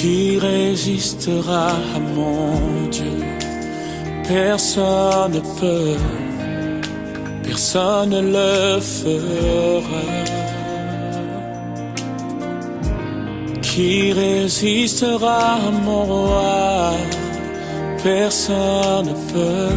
Qui résistera à mon Dieu? Personne ne peut, personne ne le fera. Qui résistera à mon roi? Personne ne peut,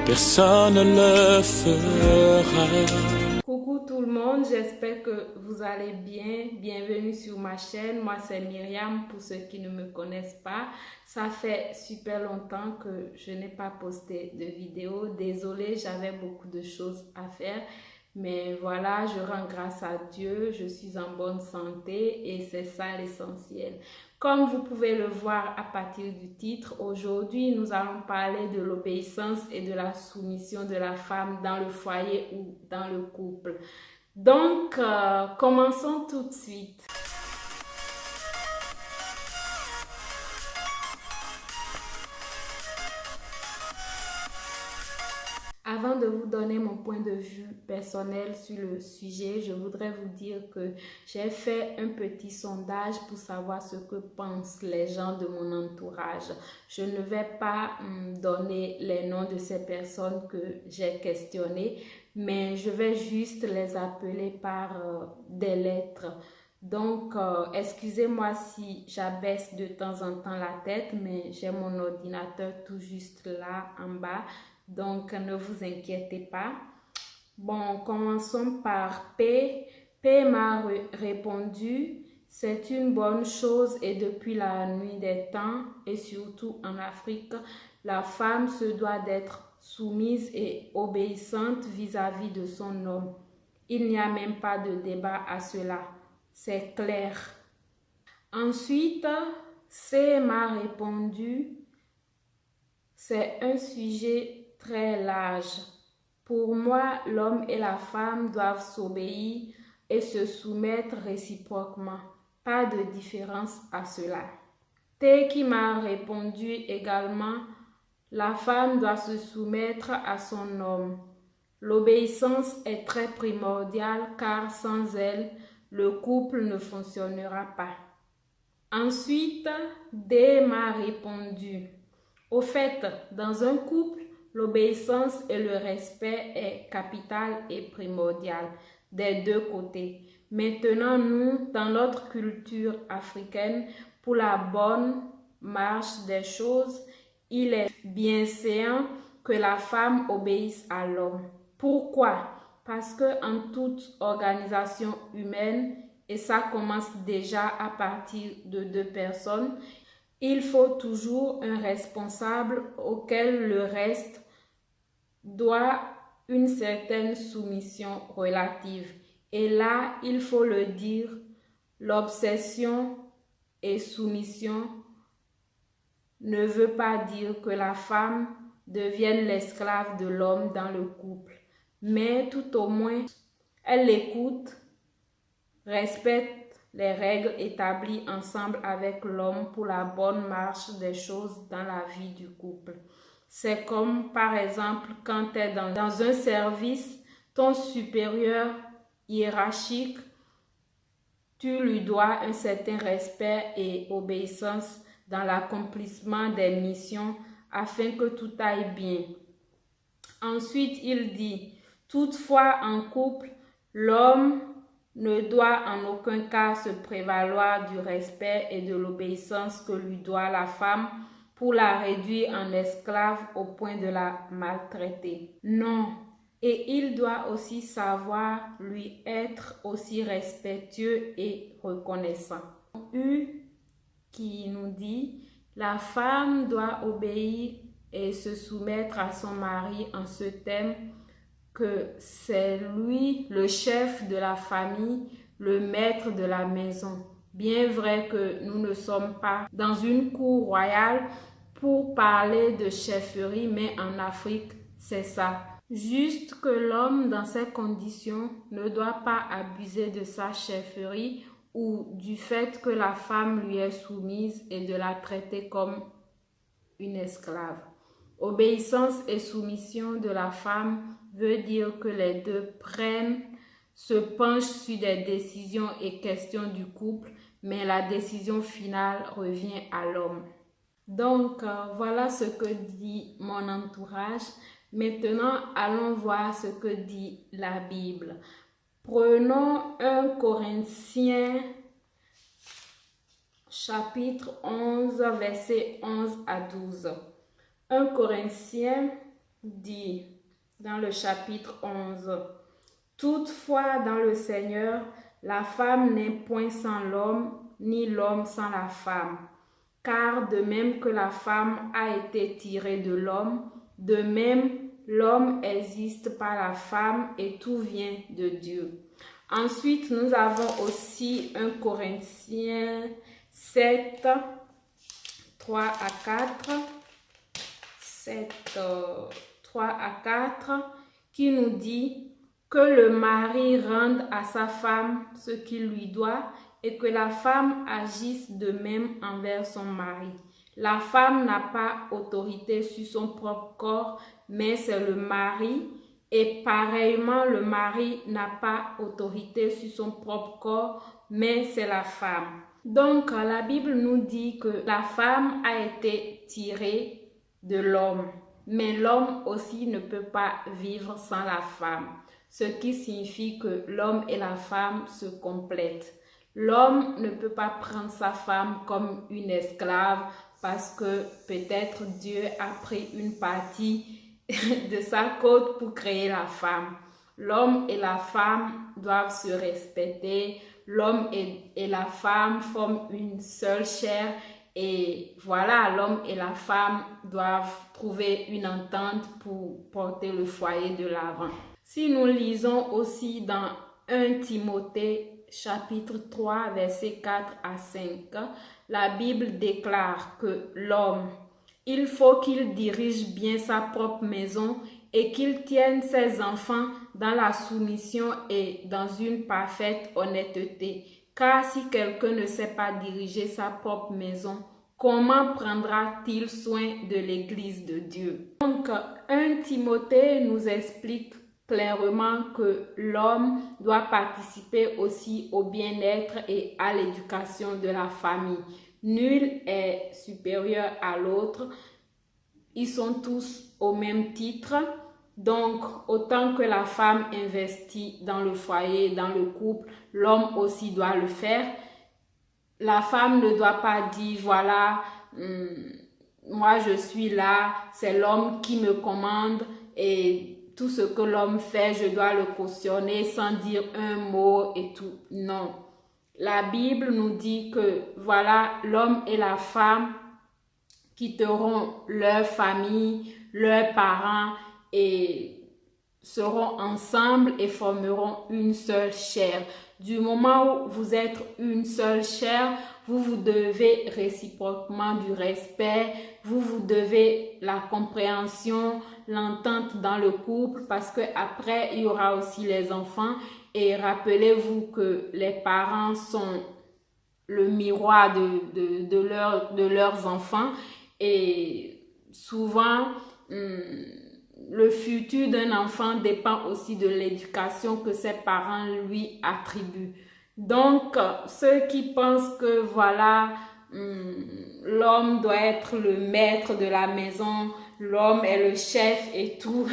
personne ne le fera. Coucou tout le monde, j'espère que vous allez bien. Bienvenue sur ma chaîne. Moi c'est Myriam pour ceux qui ne me connaissent pas. Ça fait super longtemps que je n'ai pas posté de vidéo. Désolée, j'avais beaucoup de choses à faire. Mais voilà, je rends grâce à Dieu, je suis en bonne santé et c'est ça l'essentiel. Comme vous pouvez le voir à partir du titre, aujourd'hui nous allons parler de l'obéissance et de la soumission de la femme dans le foyer ou dans le couple. Donc, commençons tout de suite. Avant de vous donner mon point de vue personnel sur le sujet, je voudrais vous dire que j'ai fait un petit sondage pour savoir ce que pensent les gens de mon entourage. Je ne vais pas donner les noms de ces personnes que j'ai questionnées, mais je vais juste les appeler par des lettres. Donc, excusez-moi si j'abaisse de temps en temps la tête, mais j'ai mon ordinateur tout juste là en bas. Donc, ne vous inquiétez pas. Bon, commençons par P. P m'a répondu, c'est une bonne chose et depuis la nuit des temps et surtout en Afrique, la femme se doit d'être soumise et obéissante vis-à-vis de son homme. Il n'y a même pas de débat à cela. C'est clair. Ensuite, C m'a répondu, c'est un sujet très large. Pour moi, l'homme et la femme doivent s'obéir et se soumettre réciproquement. Pas de différence à cela. T qui m'a répondu également, la femme doit se soumettre à son homme. L'obéissance est très primordiale car sans elle, le couple ne fonctionnera pas. Ensuite, D m'a répondu, au fait, dans un couple, l'obéissance et le respect est capital et primordial des deux côtés. Maintenant, nous, dans notre culture africaine, pour la bonne marche des choses, il est bienséant que la femme obéisse à l'homme. Pourquoi? Parce qu'en toute organisation humaine, et ça commence déjà à partir de deux personnes, il faut toujours un responsable auquel le reste doit une certaine soumission relative. Et là, il faut le dire, l'obsession et soumission ne veut pas dire que la femme devienne l'esclave de l'homme dans le couple. Mais tout au moins, elle l'écoute, respecte les règles établies ensemble avec l'homme pour la bonne marche des choses dans la vie du couple. C'est comme par exemple quand tu es dans un service, ton supérieur hiérarchique, tu lui dois un certain respect et obéissance dans l'accomplissement des missions afin que tout aille bien. Ensuite, il dit, toutefois en couple, l'homme ne doit en aucun cas se prévaloir du respect et de l'obéissance que lui doit la femme pour la réduire en esclave au point de la maltraiter. Non, et il doit aussi savoir lui être aussi respectueux et reconnaissant. U qui nous dit, la femme doit obéir et se soumettre à son mari en ce thème que c'est lui le chef de la famille, le maître de la maison. Bien vrai que nous ne sommes pas dans une cour royale pour parler de chefferie, mais en Afrique, c'est ça. Juste que l'homme, dans ces conditions, ne doit pas abuser de sa chefferie ou du fait que la femme lui est soumise et de la traiter comme une esclave. Obéissance et soumission de la femme veut dire que les deux se penchent sur des décisions et questions du couple, mais la décision finale revient à l'homme. Donc, voilà ce que dit mon entourage. Maintenant, allons voir ce que dit la Bible. Prenons 1 Corinthiens chapitre 11, versets 11 à 12. 1 Corinthiens dit dans le chapitre 11, « Toutefois, dans le Seigneur, la femme n'est point sans l'homme, ni l'homme sans la femme. Car de même que la femme a été tirée de l'homme, de même l'homme existe par la femme et tout vient de Dieu. » Ensuite, nous avons aussi 1 Corinthiens 7, 3 à 4. 7, 3 à 4, qui nous dit que le mari rende à sa femme ce qu'il lui doit et que la femme agisse de même envers son mari. La femme n'a pas autorité sur son propre corps, mais c'est le mari. Et pareillement, le mari n'a pas autorité sur son propre corps, mais c'est la femme. Donc, la Bible nous dit que la femme a été tirée de l'homme, mais l'homme aussi ne peut pas vivre sans la femme, ce qui signifie que l'homme et la femme se complètent. L'homme ne peut pas prendre sa femme comme une esclave parce que peut-être Dieu a pris une partie de sa côte pour créer la femme. L'homme et la femme doivent se respecter. L'homme et la femme forment une seule chair. Et voilà, l'homme et la femme doivent trouver une entente pour porter le foyer de l'avant. Si nous lisons aussi dans 1 Timothée chapitre 3, versets 4 à 5, la Bible déclare que l'homme, il faut qu'il dirige bien sa propre maison et qu'il tienne ses enfants dans la soumission et dans une parfaite honnêteté. Car si quelqu'un ne sait pas diriger sa propre maison, comment prendra-t-il soin de l'Église de Dieu? Donc, 1 Timothée nous explique clairement que l'homme doit participer aussi au bien-être et à l'éducation de la famille. Nul est supérieur à l'autre. Ils sont tous au même titre. Donc, autant que la femme investit dans le foyer, dans le couple, l'homme aussi doit le faire. La femme ne doit pas dire, voilà, moi je suis là, c'est l'homme qui me commande et tout ce que l'homme fait, je dois le cautionner sans dire un mot et tout. Non. La Bible nous dit que, voilà, l'homme et la femme quitteront leur famille, leurs parents et seront ensemble et formeront une seule chair. Du moment où vous êtes une seule chair, vous vous devez réciproquement du respect, vous devez la compréhension, l'entente dans le couple parce que après il y aura aussi les enfants et rappelez-vous que les parents sont le miroir de leurs enfants et souvent le futur d'un enfant dépend aussi de l'éducation que ses parents lui attribuent. Donc, ceux qui pensent que voilà, l'homme doit être le maître de la maison, l'homme est le chef et tout,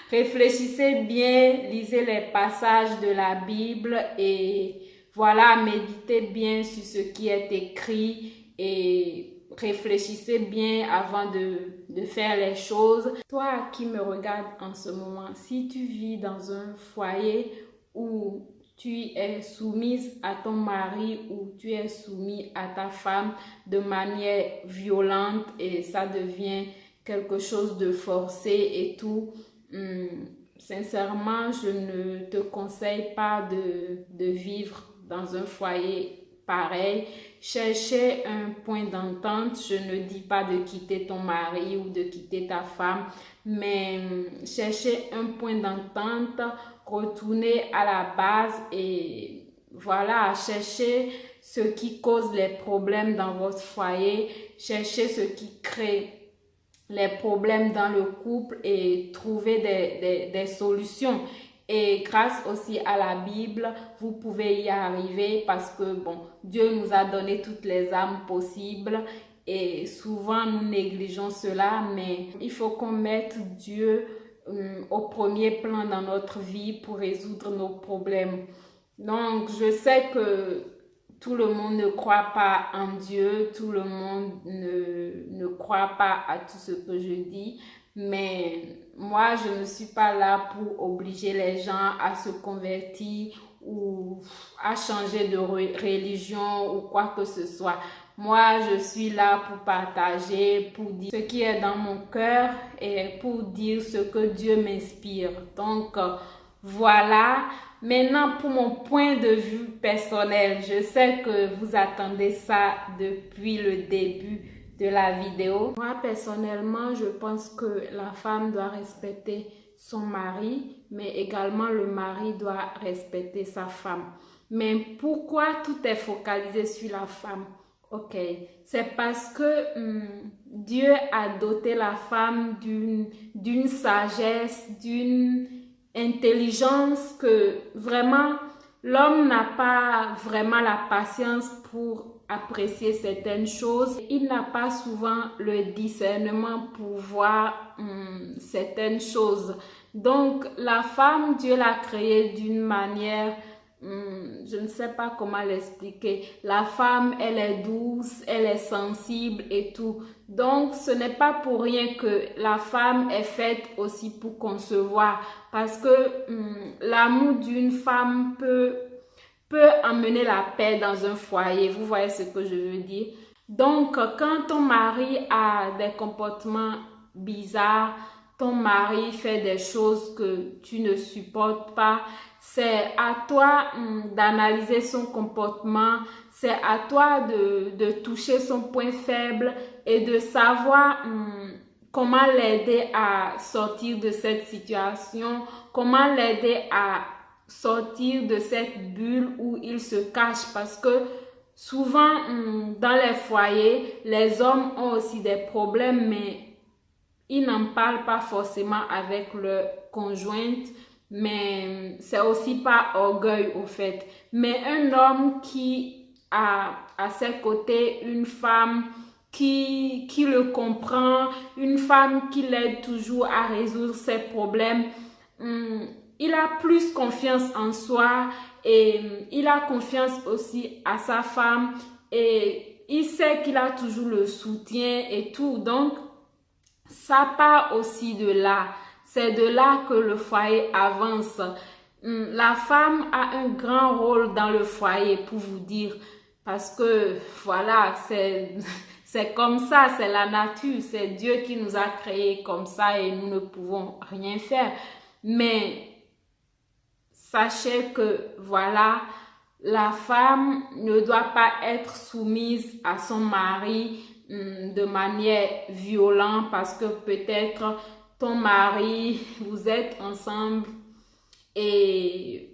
réfléchissez bien, lisez les passages de la Bible et voilà, méditez bien sur ce qui est écrit et réfléchissez bien avant de faire les choses. Toi qui me regardes en ce moment, si tu vis dans un foyer où tu es soumise à ton mari ou tu es soumis à ta femme de manière violente et ça devient quelque chose de forcé et tout, sincèrement, je ne te conseille pas de vivre dans un foyer pareil. Cherchez un point d'entente. Je ne dis pas de quitter ton mari ou de quitter ta femme, mais cherchez un point d'entente, retournez à la base et voilà, cherchez ce qui cause les problèmes dans votre foyer, cherchez ce qui crée les problèmes dans le couple et trouvez des solutions. Et grâce aussi à la Bible, vous pouvez y arriver parce que, bon, Dieu nous a donné toutes les armes possibles et souvent nous négligeons cela, mais il faut qu'on mette Dieu au premier plan dans notre vie pour résoudre nos problèmes. Donc, je sais que tout le monde ne croit pas en Dieu, tout le monde ne croit pas à tout ce que je dis, mais moi, je ne suis pas là pour obliger les gens à se convertir ou à changer de religion ou quoi que ce soit. Moi, je suis là pour partager, pour dire ce qui est dans mon cœur et pour dire ce que Dieu m'inspire. Donc, voilà. Maintenant, pour mon point de vue personnel, je sais que vous attendez ça depuis le début de la vidéo. Moi, personnellement, je pense que la femme doit respecter son mari, mais également le mari doit respecter sa femme. Mais pourquoi tout est focalisé sur la femme? Ok, c'est parce que Dieu a doté la femme d'une sagesse, d'une intelligence que vraiment l'homme n'a pas vraiment la patience pour apprécier certaines choses. Il n'a pas souvent le discernement pour voir certaines choses. Donc la femme, Dieu l'a créée d'une manière, je ne sais pas comment l'expliquer. La femme, elle est douce, elle est sensible et tout. Donc, ce n'est pas pour rien que la femme est faite aussi pour concevoir. Parce que l'amour d'une femme peut amener la paix dans un foyer. Vous voyez ce que je veux dire? Donc, quand ton mari a des comportements bizarres, ton mari fait des choses que tu ne supportes pas, c'est à toi d'analyser son comportement, c'est à toi de toucher son point faible et de savoir comment l'aider à sortir de cette situation, comment l'aider à sortir de cette bulle où il se cache. Parce que souvent, dans les foyers, les hommes ont aussi des problèmes, mais ils n'en parlent pas forcément avec leur conjointe, mais c'est aussi par orgueil au fait. Mais un homme qui a à ses côtés une femme qui le comprend, une femme qui l'aide toujours à résoudre ses problèmes, il a plus confiance en soi et il a confiance aussi à sa femme et il sait qu'il a toujours le soutien et tout. Donc, ça part aussi de là. C'est de là que le foyer avance. La femme a un grand rôle dans le foyer, pour vous dire. Parce que, voilà, c'est comme ça, c'est la nature. C'est Dieu qui nous a créés comme ça et nous ne pouvons rien faire. Mais sachez que, voilà, la femme ne doit pas être soumise à son mari de manière violente parce que peut-être ton mari, vous êtes ensemble et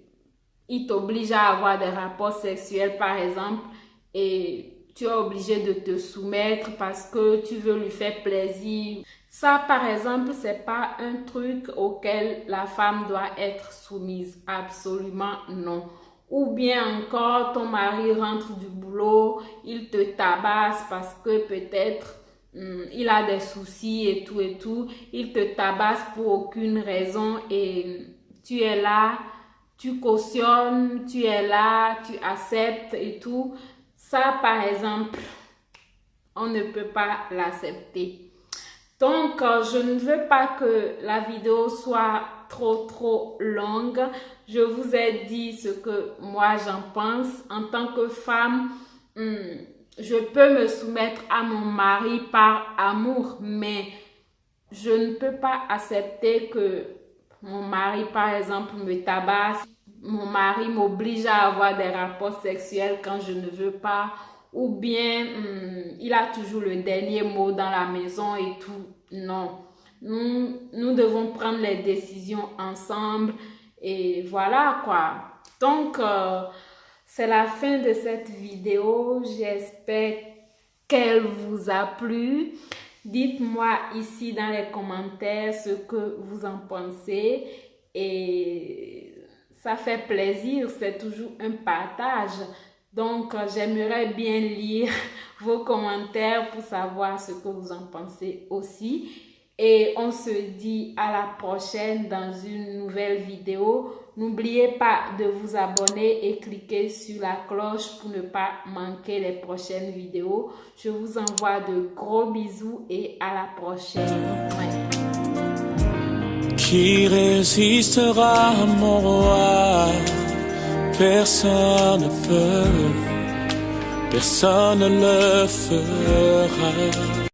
il t'oblige à avoir des rapports sexuels par exemple et tu es obligé de te soumettre parce que tu veux lui faire plaisir. Ça par exemple, c'est pas un truc auquel la femme doit être soumise. Absolument non. Ou bien encore, ton mari rentre du boulot, il te tabasse parce que peut-être il a des soucis et tout. Il te tabasse pour aucune raison et tu es là, tu cautionnes, tu es là, tu acceptes et tout. Ça, par exemple, on ne peut pas l'accepter. Donc, je ne veux pas que la vidéo soit trop longue. Je vous ai dit ce que moi j'en pense. En tant que femme, je peux me soumettre à mon mari par amour, mais je ne peux pas accepter que mon mari, par exemple, me tabasse. Mon mari m'oblige à avoir des rapports sexuels quand je ne veux pas. Ou bien, il a toujours le dernier mot dans la maison et tout. Non. Nous devons prendre les décisions ensemble. Et voilà quoi. Donc, c'est la fin de cette vidéo. J'espère qu'elle vous a plu. Dites-moi ici dans les commentaires ce que vous en pensez. et ça fait plaisir, c'est toujours un partage. Donc, j'aimerais bien lire vos commentaires pour savoir ce que vous en pensez aussi. Et on se dit à la prochaine dans une nouvelle vidéo. N'oubliez pas de vous abonner et cliquer sur la cloche pour ne pas manquer les prochaines vidéos. Je vous envoie de gros bisous et à la prochaine. Qui résistera à mon roi? Personne ne peut, personne ne le fera.